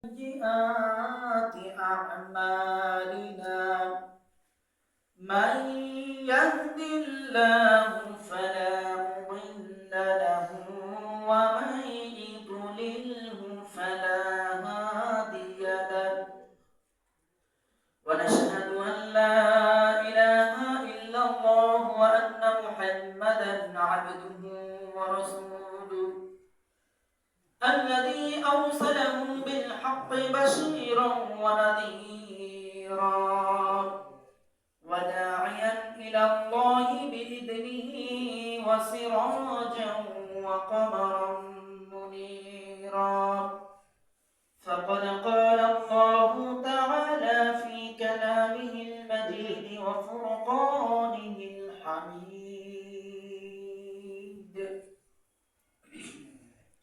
سيئات أعمالنا من يهد الله فلا مضل له ومن يضلله فلا هادي له ونشهد أن لا إله إلا الله وأن محمدا عبده ورسوله الذي أرسله بالحق بشيرا ونذيرا وداعيا إلى الله بإذنه وسراجا وقمرا منيرا فقد قال الله تعالى في كلامه المجيد وفرقانه الحميد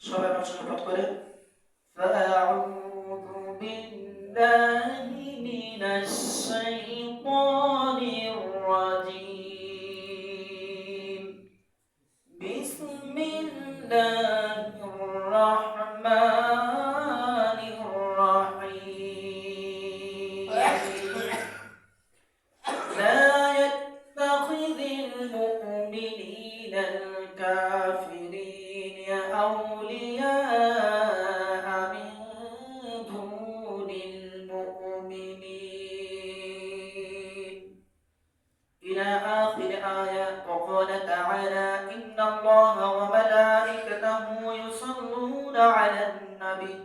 সবাই পাঠ করে فأعوذ بالله من الشيطان الرجيم بسم الله الرحمن الرحيم لا يتخذ المؤمنين الكافرين أولياء من دون المؤمنين إلى آخر آية وقال تعالى إن الله وملائكته يصلون على النبي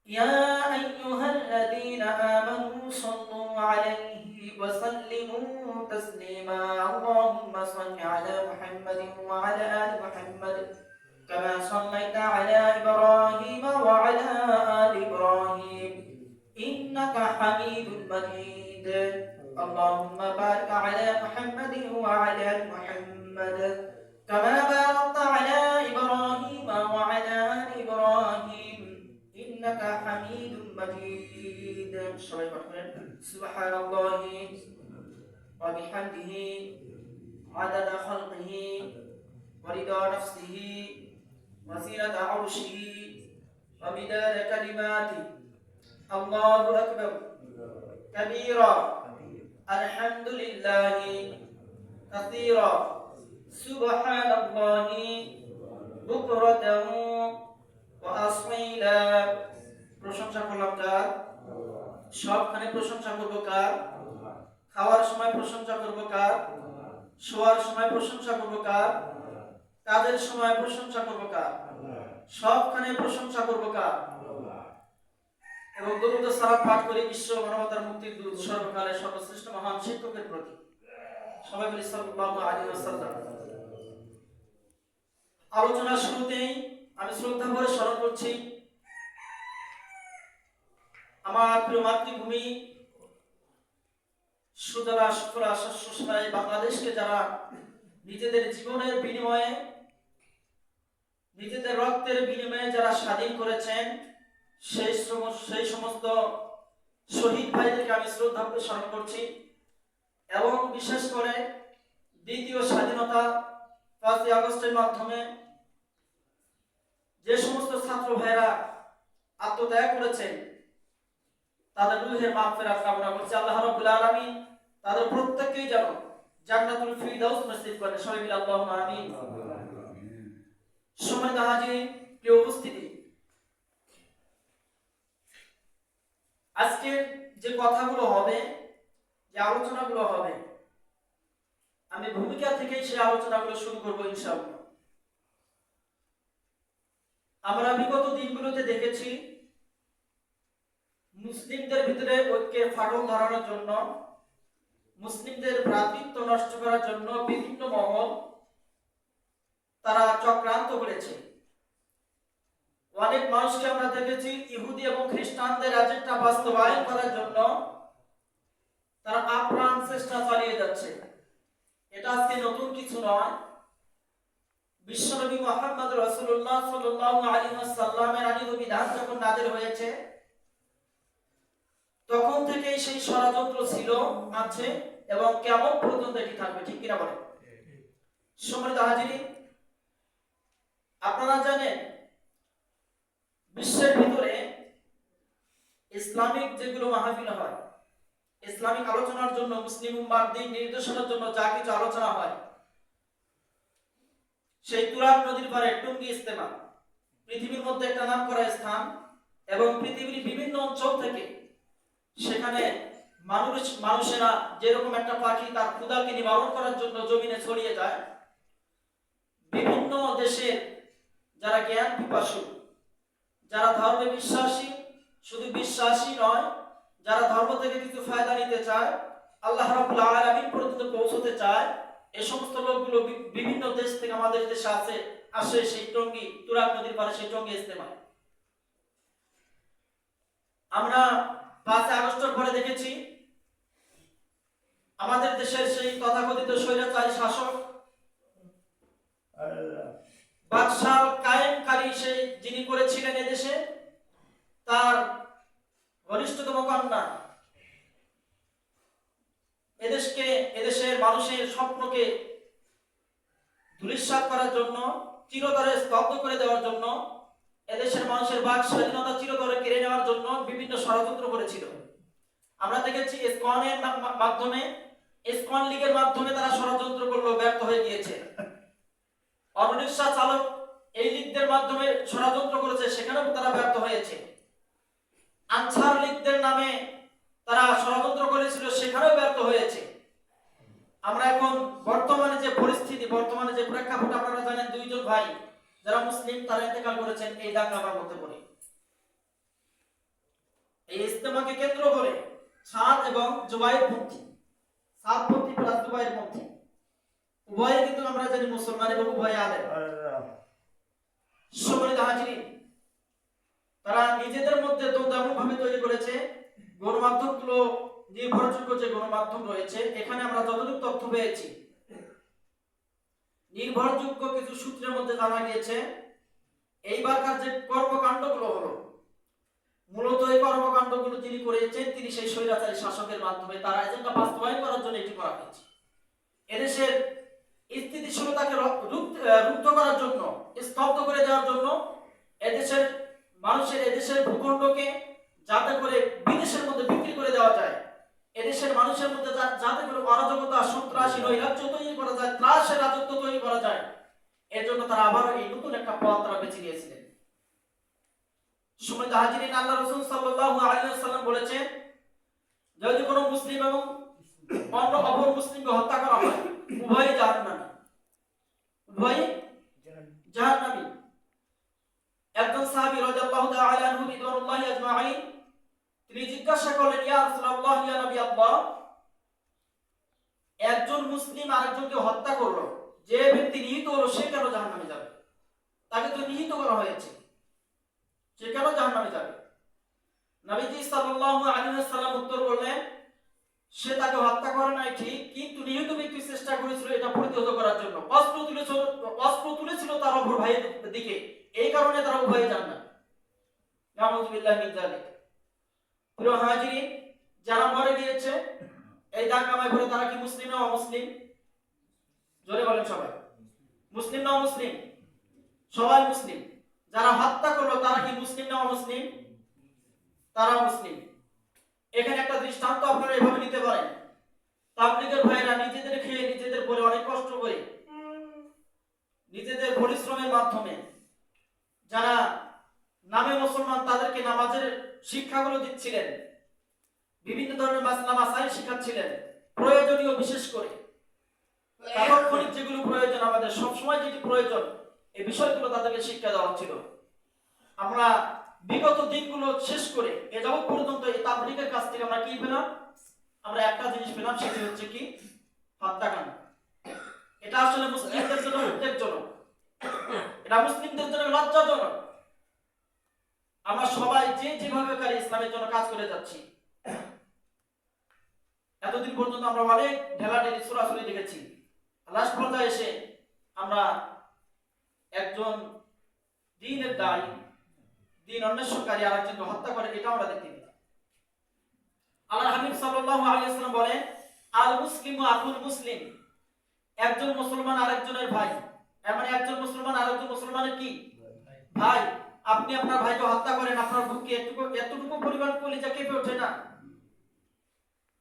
يا أيها الذين آمنوا صلوا عليه وسلموا تسليما اللهم صل على محمد وعلى آل محمد كما صليت على إبراهيم وعلى آل إبراهيم إنك حميد مجيد اللهم بارك على محمد وعلى آل محمد كما باركت على إبراهيم وعلى آل إبراهيم إنك حميد مجيد سبحان الله وبحمده عدد خلقه ورضا نفسه وزينة عرشه ومداد كلماته الله أكبر كبيرا الحمد لله كثيرا سبحان الله بكرة وأصيلا প্রশংসা করলাম কার সবখানে প্রশংসা করব কার খাওয়ার সময় প্রশংসা করব কার শোয়ার সময় প্রশংসা করব কার কাজের সময় প্রশংসা করব কার সবখানে প্রশংসা করব কার এবং দরুদ ও সালাত পাঠ করে বিশ্ব মানবতার মুক্তির দূত সর্বকালের সর্বশ্রেষ্ঠ মহান শিক্ষকের প্রতি সবাই বলি সাল্লাল্লাহু আলাইহি ওয়াসাল্লাম। আলোচনার শুরুতেই আমি শ্রদ্ধা ভরে স্মরণ করছি আমার প্রিয় মাতৃভূমি সুজলা সুফলা শস্যশ্যামল বাংলাদেশকে যারা নিজেদের জীবনের বিনিময়ে নিজেদের রক্তের বিনিময়ে যারা স্বাধীন করেছেন সেই সমস্ত শহীদ ভাইদেরকে আমি শ্রদ্ধা করে স্মরণ করছি এবং বিশেষ করে দ্বিতীয় স্বাধীনতা 5ই আগস্টের মাধ্যমে যে সমস্ত ছাত্র ভাইরা আত্মত্যাগ করেছেন তাদের রূহের মাগফিরাত কামনা করছি। আল্লাহ রাব্বুল আলামিন তাদের প্রত্যেককেই যেন জান্নাতুল ফিরদাউস নসিব করেন, সবাই মিলে আল্লাহুম্মা আমিন। সম্মানিত হাজির, প্রিয় উপস্থিতি, আজকের যে কথাগুলো হবে, যে আলোচনাগুলো হবে, আমি ভূমিকা থেকেই সেই আলোচনাগুলো শুরু করব ইনশাআল্লাহ। আমরা বিগত দিনগুলোতে দেখেছি মুসলিমদের ভিতরে ঐক্যের ফাটল ধরানোর জন্য, মুসলিমদের ভ্রাতৃত্ব নষ্ট করার জন্য বিভিন্ন মহল তারা চক্রান্ত করেছে। অনেক মানুষকে আমরা দেখেছি ইহুদি এবং খ্রিস্টানদের এজেন্ডা বাস্তবায়ন করার জন্য তারা আপ্রাণ চেষ্টা চালিয়ে যাচ্ছে। এটা আজকে নতুন কিছু নয়। বিশ্বনবী মুহাম্মদ রাসূলুল্লাহ সাল্লাল্লাহু আলাইহি ওয়াসাল্লামের আইন ও বিধান যখন নাযিল হয়েছে তখন থেকেই সেই ষড়যন্ত্র ছিল, আছে এবং কিয়ামত পর্যন্ত এটি থাকবে, ঠিক কিনা বলেন? সম্মানিত হাজিরিন, আপনারা জানেন বিশ্বের ভিতরে ইসলামিক যেগুলো মাহফিল হয়, ইসলামিক আলোচনার জন্য, মুসলিম উম্মার দিক নির্দেশনার জন্য যা কিছু আলোচনা হয়, সেই তুরাগ নদীর পারে টঙ্গী ইজতেমা পৃথিবীর মধ্যে একটা নামকরা স্থান, এবং পৃথিবীর বিভিন্ন অঞ্চল থেকে সেখানে মানুষেরা যেরকম একটা পাখি তার ক্ষুধাকে নিবারণ করার জন্য জমিনে ছড়িয়ে যায়, বিভিন্ন দেশের যারা জ্ঞান পিপাসু, যারা ধর্মে বিশ্বাসী, শুধু বিশ্বাসী নয়, যারা ধর্ম থেকে কিছু ফায়দা নিতে চায়, আল্লাহ রাব্বুল আলামিন পর্যন্ত পৌঁছতে চায়, এই সমস্ত লোকগুলো বিভিন্ন দেশ থেকে আমাদের দেশে আসে সেই টঙ্গী তুরাগ নদীর পারে সেই টঙ্গী ইজতেমায়। আমরা 5 আগস্টের পরে দেখেছি আমাদের দেশের সেই তথাকথিত স্বৈরাচারী শাসক বাদশাহ কায়েমকারী সেই যিনি করেছিলেন এদেশে, তার ঘনিষ্ঠতম কন্যা এদেশের মানুষের স্বপ্নকে ধূলিসাৎ করার জন্য, চিরতরে স্তব্ধ করে দেওয়ার জন্য, এদেশের মানুষের বাক স্বাধীনতা চিরতরে কেড়ে নেওয়ার জন্য বিভিন্ন ষড়যন্ত্র করেছিল। আমরা দেখেছি ইসকনের মাধ্যমে, ইসকন লীগের মাধ্যমে তারা ষড়যন্ত্র করলো, ব্যর্থ হয়ে গিয়েছে। অটোরিকশা চালক এই লীগদের মাধ্যমে ষড়যন্ত্র করেছে, সেখানেও তারা ব্যর্থ হয়েছে। আনসার লীগদের নামে তারা ষড়যন্ত্র করেছিল, সেখানেও ব্যর্থ হয়েছে। আমরা এখন বর্তমানে যে পরিস্থিতি, বর্তমানে যে প্রেক্ষাপট আপনারা জানেন, 2 জন ভাই যারা মুসলিম তারা ইন্তেকাল করেছেন এই দাঙ্গার মধ্যে পড়ে। এই ইজতেমাকে কেন্দ্র করে সাদ এবং জুবাইরপন্থী, সাদপন্থী প্লাস জুবাইরপন্থী উভয়ে কিন্তু আমরা জানি মুসলমান এবং উভয়ে আলেম। সম্মানিত হাজিরিন, তারা নিজেদের মধ্যে দ্বন্দ্ব এমনভাবে তৈরি করেছে, গণমাধ্যমগুলো নির্ভরযোগ্য যে গণমাধ্যম রয়েছে, এখানে আমরা যতটুকু তথ্য পেয়েছি, নির্ভরযোগ্য কিছু সূত্রের মধ্যে জানা গিয়েছে এইবারকার যে কর্মকাণ্ডগুলো হলো, মূলত এই কর্মকাণ্ডগুলো যিনি করেছেন তিনি সেই স্বৈরাচারী শাসকের মাধ্যমে তারা এজেন্ডা বাস্তবায়ন করার জন্য এটি করা হয়েছে। এদেশের স্থিতিশীলতাকে রুদ্ধ করার জন্য, স্তব্ধ করে দেওয়ার জন্য, এদেশের মানুষের, এদেশের ভূখণ্ডকে যাতে করে বিদেশের মধ্যে বিক্রি করে দেওয়া যায়, এদেশের মানুষের মধ্যে যাতে করে অরাজকতা, সন্ত্রাসী, নৈরাজ্য তৈরি করা যায়, ত্রাসের রাজত্ব তৈরি করা যায়, এর জন্য তারা আবার এই নতুন একটা পথ তারা বেছে নিয়েছিলেন। সম্মানিত হাজিরিন, আল্লাহ রাসূল সাল্লাল্লাহু আলাইহি ওয়াসাল্লাম বলেছেন, যদি কোনো মুসলিম এবং অন্য অপর মুসলিমকে হত্যা করা হয়, উভয়ই জাহান্নামী, উভয়ই জাহান্নামী। একজন সাহাবী রাদিয়াল্লাহু তাআলা আনহু রিদওয়ানুল্লাহি আজমাইন তিনি জিজ্ঞাসা করলেন, ইয়া রাসূলুল্লাহ, ইয়া নবী আল্লাহ, একজন মুসলিম আরেকজনকে হত্যা করলো, যে ব্যক্তি নিহত হলো সে কেন জাহান্নামে যাবে? তাকে তো নিহত করা হয়েছে, সে কেন জাহান্নামে যাবে? নবীজি সাল্লাল্লাহু আলাইহি ওয়াসাল্লাম উত্তর করলেন, সে তাকে হত্যা করে নাই ঠিক, কিন্তু নিহত ব্যক্তি চেষ্টা করেছিল এটা প্রতিহত করার জন্য, অস্ত্র তুলেছিল তার অপর ভাইয়ের দিকে, এই কারণে তারা উভয়ে জান্নাত। নাউযুবিল্লাহি মিন যালিক। প্রিয় হাজিরিন, যারা মরে গিয়েছে এই দাঙ্গামায় পড়ে, তারা কি মুসলিম না অমুসলিম? জোরে বলেন সবাই। মুসলিম না অমুসলিম? সবাই মুসলিম। যারা হত্যা করলো তারা কি মুসলিম না অমুসলিম? তারা মুসলিম। এখানে একটা দৃষ্টান্ত আপনারা এভাবে নিতে পারেন, তাবলীগের ভাইরা নিজেদের খেয়ে, নিজেদের পরে অনেক কষ্ট করে, নিজেদের পরিশ্রমের মাধ্যমে যারা নামে মুসলমান তাদেরকে নামাজের শিক্ষাগুলো দিচ্ছিলেন, বিভিন্ন ধরনের মাসলা মাসাইল শিখাচ্ছিলেন, প্রয়োজনীয় বিশেষ করে তাৎক্ষণিক যেগুলো প্রয়োজন, আমাদের সবসময় যেটি প্রয়োজন, এই বিষয়গুলো তাদেরকে শিক্ষা দেওয়া হচ্ছিল। আমরা বিগত দিনগুলো শেষ করে এ যাবৎ পর্যন্ত এই তাবলীগের কাছ থেকে আমরা কি পেলাম? আমরা একটা জিনিস পেলাম, সেটি হচ্ছে কি? হত্যাকাণ্ড। এটা আসলে মুসলিমদের জন্য উদ্বেগজনক, এটা মুসলিমদের জন্য লজ্জাজনক। আমরা সবাই যে যেভাবে পারি ইসলামের জন্য কাজ করে যাচ্ছি। এতদিন পর্যন্ত আমরা অনেক ঢেলাঢেলি ছোড়াছুড়ি দেখেছি, লাস্ট পর্যায়ে এসে আমরা একজন দ্বীনের দায়ী, দ্বীন অন্বেষণকারী আরেকজনকে হত্যা করে, এটা আমরা দেখতে পাই। আল্লাহর হাবিব সাল্লাল্লাহু আলাইহি ওয়াসাল্লাম বলেন, আল মুসলিমু আখুল মুসলিম, একজন মুসলমান আরেকজনের ভাই। মানে একজন মুসলমান আরেকজন মুসলমানের কি? ভাই। আপনি আপনার ভাইকে হত্যা করেন, আপনার বুকে এতটুকু পরিমাণ কলিজা কেঁপে ওঠে না?